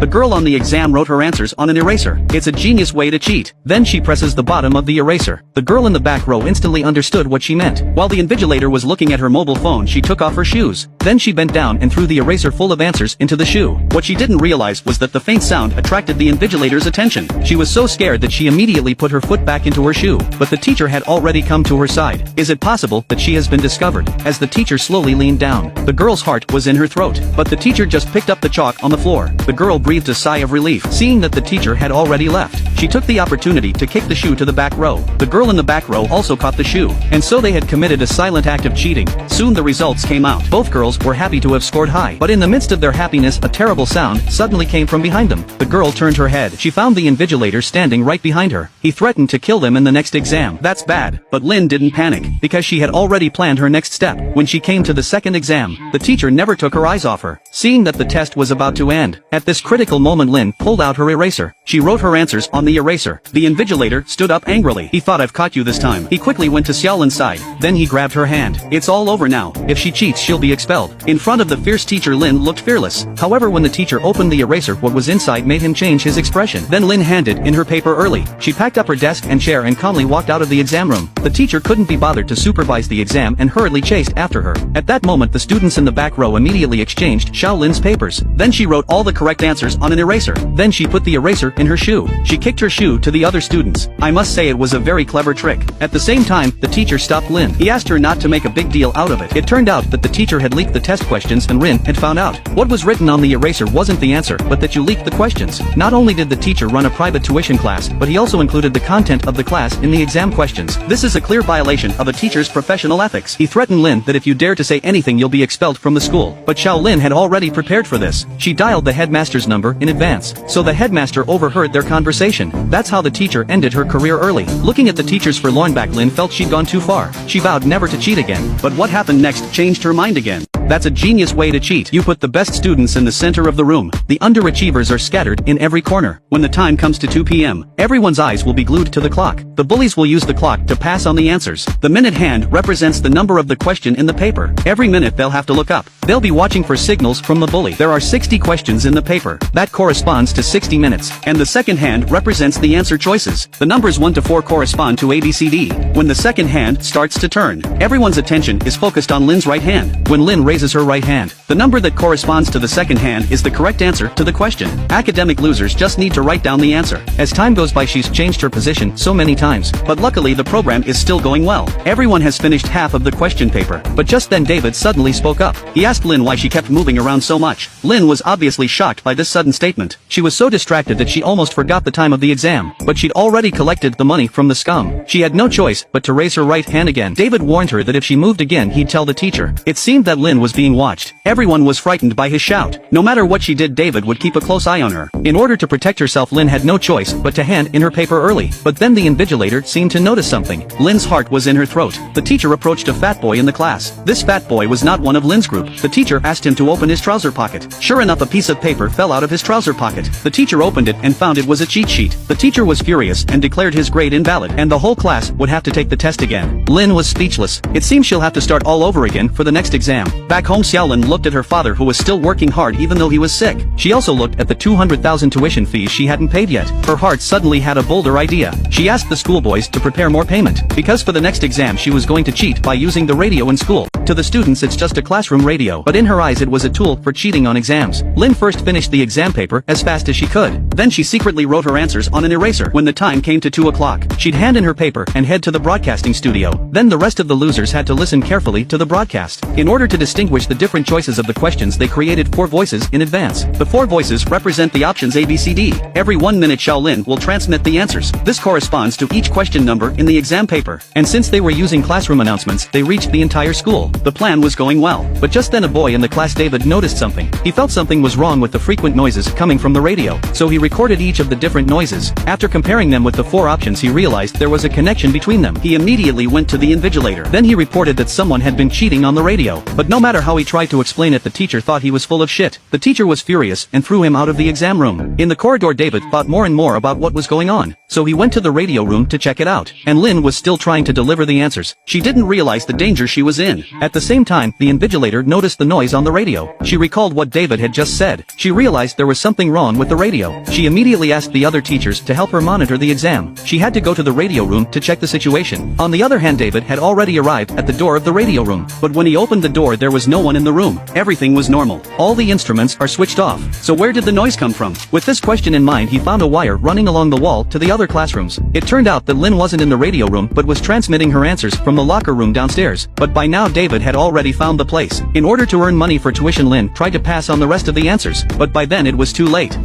The girl on the exam wrote her answers on an eraser. It's a genius way to cheat. Then she presses the bottom of the eraser. The girl in the back row instantly understood what she meant. While the invigilator was looking at her mobile phone, she took off her shoes. Then she bent down and threw the eraser full of answers into the shoe. What she didn't realize was that the faint sound attracted the invigilator's attention. She was so scared that she immediately put her foot back into her shoe. But the teacher had already come to her side. Is it possible that she has been discovered? As the teacher slowly leaned down, the girl's heart was in her throat. But the teacher just picked up the chalk on the floor. The girl breathed a sigh of relief. Seeing that the teacher had already left, she took the opportunity to kick the shoe to the back row. The girl in the back row also caught the shoe. And so they had committed a silent act of cheating. Soon the results came out. Both girls were happy to have scored high. But in the midst of their happiness, a terrible sound suddenly came from behind them. The girl turned her head. She found the invigilator standing right behind her. He threatened to kill them in the next exam. That's bad. But Lynn didn't panic, because she had already planned her next step. When she came to the second exam, the teacher never took her eyes off her. Seeing that the test was about to end, at this critical moment Lynn pulled out her eraser. She wrote her answers on the eraser. The invigilator stood up angrily. He thought, I've caught you this time. He quickly went to Xiaolin's side. Then he grabbed her hand. It's all over now. If she cheats, she'll be expelled. In front of the fierce teacher, Lynn looked fearless. However, when the teacher opened the eraser, what was inside made him change his expression. Then Lynn handed in her paper early. She packed up her desk and chair and calmly walked out of the exam room. The teacher couldn't be bothered to supervise the exam and hurriedly chased after her. At that moment, the students in the back row immediately exchanged Xiaolin's papers. Then she wrote all the correct answers on an eraser. Then she put the eraser in her shoe. She kicked her shoe to the other students. I must say it was a very clever trick. At the same time, the teacher stopped Lynn. He asked her not to make a big deal out of it. It turned out that the teacher had leaked the test questions and Lynn had found out. What was written on the eraser wasn't the answer, but that you leaked the questions. Not only did the teacher run a private tuition class, but he also included the content of the class in the exam questions. This is a clear violation of a teacher's professional ethics. He threatened Lynn that if you dare to say anything you'll be expelled from the school. But Xiao Lin had already prepared for this. She dialed the headmaster's number in advance, so the headmaster overheard their conversation. That's how the teacher ended her career early. Looking at the teacher's forlorn back, Lynn felt she'd gone too far. She vowed never to cheat again. But what happened next changed her mind again. That's a genius way to cheat. You put the best students in the center of the room. The underachievers are scattered in every corner. When the time comes to 2 p.m., everyone's eyes will be glued to the clock. The bullies will use the clock to pass on the answers. The minute hand represents the number of the question in the paper. Every minute they'll have to look up. They'll be watching for signals from the bully. There are 60 questions in the paper. That corresponds to 60 minutes. And the second hand represents the answer choices. The numbers 1 to 4 correspond to ABCD. When the second hand starts to turn, everyone's attention is focused on Lynn's right hand. When Lynn raises her right hand, the number that corresponds to the second hand is the correct answer to the question. Academic losers just need to write down the answer. As time goes by, she's changed her position so many times. But luckily the program is still going well. Everyone has finished half of the question paper. But just then David suddenly spoke up. He asked Lynn why she kept moving around so much. Lynn was obviously shocked by this sudden statement. She was so distracted that she almost forgot the time of the exam. But she'd already collected the money from the scum. She had no choice but to raise her right hand again. David warned her that if she moved again he'd tell the teacher. It seemed that Lynn was being watched. Everyone was frightened by his shout. No matter what she did, David would keep a close eye on her. In order to protect herself, Lynn had no choice but to hand in her paper early. But then the invigilator seemed to notice something. Lynn's heart was in her throat. The teacher approached a fat boy in the class. This fat boy was not one of Lynn's group. The teacher asked him to open his trouser pocket. Sure enough, a piece of paper fell out of his trouser pocket. The teacher opened it and found it was a cheat sheet. The teacher was furious and declared his grade invalid, and the whole class would have to take the test again. Lynn was speechless. It seems she'll have to start all over again for the next exam. Back home, Xiaolin looked at her father, who was still working hard even though he was sick. She also looked at the 200,000 tuition fees she hadn't paid yet. Her heart suddenly had a bolder idea. She asked the schoolboys to prepare more payment, because for the next exam she was going to cheat by using the radio in school. To the students it's just a classroom radio, but in her eyes it was a tool for cheating on exams. Lynn first finished the exam paper as fast as she could. Then she secretly wrote her answers on an eraser. When the time came to 2 o'clock, she'd hand in her paper and head to the broadcasting studio. Then the rest of the losers had to listen carefully to the broadcast. In order to distinguish the different choices of the questions, they created 4 voices in advance. The 4 voices represent the options A, B, C, D. Every 1 minute Xiaolin will transmit the answers. This corresponds to each question number in the exam paper. And since they were using classroom announcements, they reached the entire school. The plan was going well. But just then a boy in the class, David, noticed something. He felt something was wrong with the frequent noises coming from the radio. So he recorded each of the different noises. After comparing them with the 4 options, he realized there was a connection between them. He immediately went to the invigilator. Then he reported that someone had been cheating on the radio. But no matter how he tried to explain it, the teacher thought he was full of shit. The teacher was furious and threw him out of the exam room. In the corridor, David thought more and more about what was going on. so he went to the radio room to check it out. And Lynn was still trying to deliver the answers. She didn't realize the danger she was in. At the same time, the invigilator noticed the noise on the radio. She recalled what David had just said. She realized there was something wrong with the radio. She immediately asked the other teachers to help her monitor the exam. She had to go to the radio room to check the situation. On the other hand, David had already arrived at the door of the radio room. But when he opened the door, there was no one in the room. Everything was normal. All the instruments are switched off. So where did the noise come from? With this question in mind, he found a wire running along the wall to the other classrooms. It turned out that Lynn wasn't in the radio room but was transmitting her answers from the locker room downstairs. But by now David had already found the place. In order to earn money for tuition, Lynn tried to pass on the rest of the answers, but by then it was too late.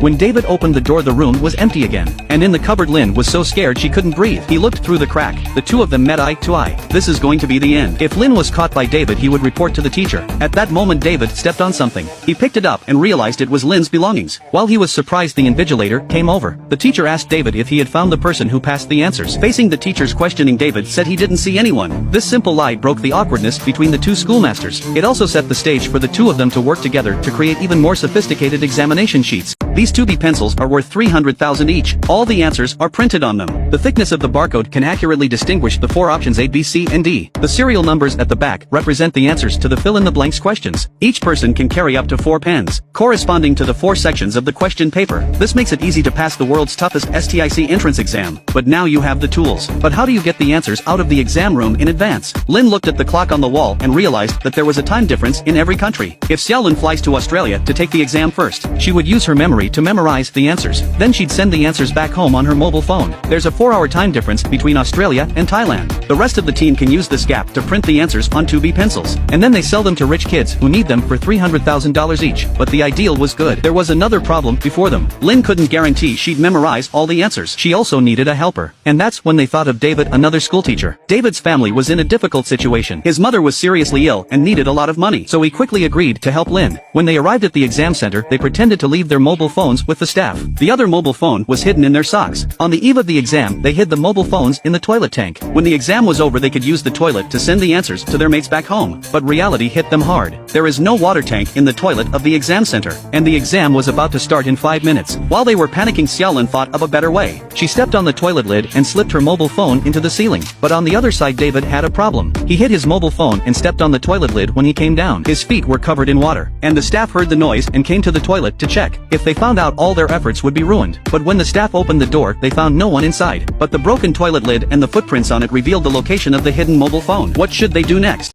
When David opened the door, the room was empty again. And in the cupboard, Lynn was so scared she couldn't breathe. He looked through the crack. The two of them met eye to eye. This is going to be the end. If Lynn was caught by David, he would report to the teacher. At that moment, David stepped on something. He picked it up and realized it was Lynn's belongings. While he was surprised, the invigilator came over. The teacher asked David if he had found the person who passed the answers. Facing the teacher's questioning, David said he didn't see anyone. This simple lie broke the awkwardness between the two schoolmasters. It also set the stage for the two of them to work together to create even more sophisticated examination sheets. These 2B pencils are worth 300,000 each. All the answers are printed on them. The thickness of the barcode can accurately distinguish the 4 options A, B, C, and D. The serial numbers at the back represent the answers to the fill-in-the-blanks questions. Each person can carry up to 4 pens, corresponding to the 4 sections of the question paper. This makes it easy to pass the world's toughest STIC entrance exam. But now you have the tools. But how do you get the answers out of the exam room in advance? Lynn looked at the clock on the wall and realized that there was a time difference in every country. If Xiaolin flies to Australia to take the exam first, she would use her memory to memorize the answers. Then she'd send the answers back home on her mobile phone. There's a 4-hour time difference between Australia and Thailand. The rest of the team can use this gap to print the answers on 2B pencils. And then they sell them to rich kids who need them for $300,000 each. But the ideal was good. There was another problem before them. Lynn couldn't guarantee she'd memorize all the answers. She also needed a helper. And that's when they thought of David, another schoolteacher. David's family was in a difficult situation. His mother was seriously ill and needed a lot of money. So he quickly agreed to help Lynn. When they arrived at the exam center, they pretended to leave their mobile phones with the staff. The other mobile phone was hidden in their socks. On the eve of the exam, they hid the mobile phones in the toilet tank. When the exam was over, they could use the toilet to send the answers to their mates back home. But reality hit them hard. There is no water tank in the toilet of the exam center, and the exam was about to start in 5 minutes. While they were panicking, Xiaolin thought of a better way. She stepped on the toilet lid and slipped her mobile phone into the ceiling. But on the other side, David had a problem. He hit his mobile phone and stepped on the toilet lid when he came down. His feet were covered in water, and the staff heard the noise and came to the toilet to check. If they found out, all their efforts would be ruined. But when the staff opened the door, they found no one inside. But the broken toilet lid and the footprints on it revealed the location of the hidden mobile phone. What should they do next?